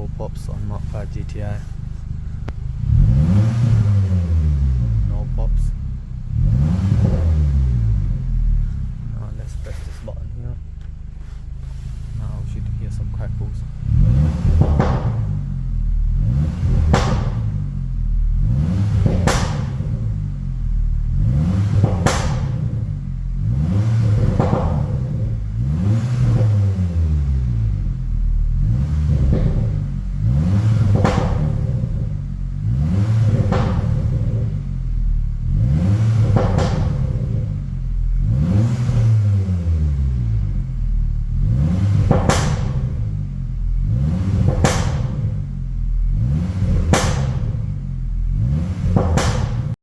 No pops on Mark 5 GTI. No pops. Now let's press this button here. Now we should hear some crackles.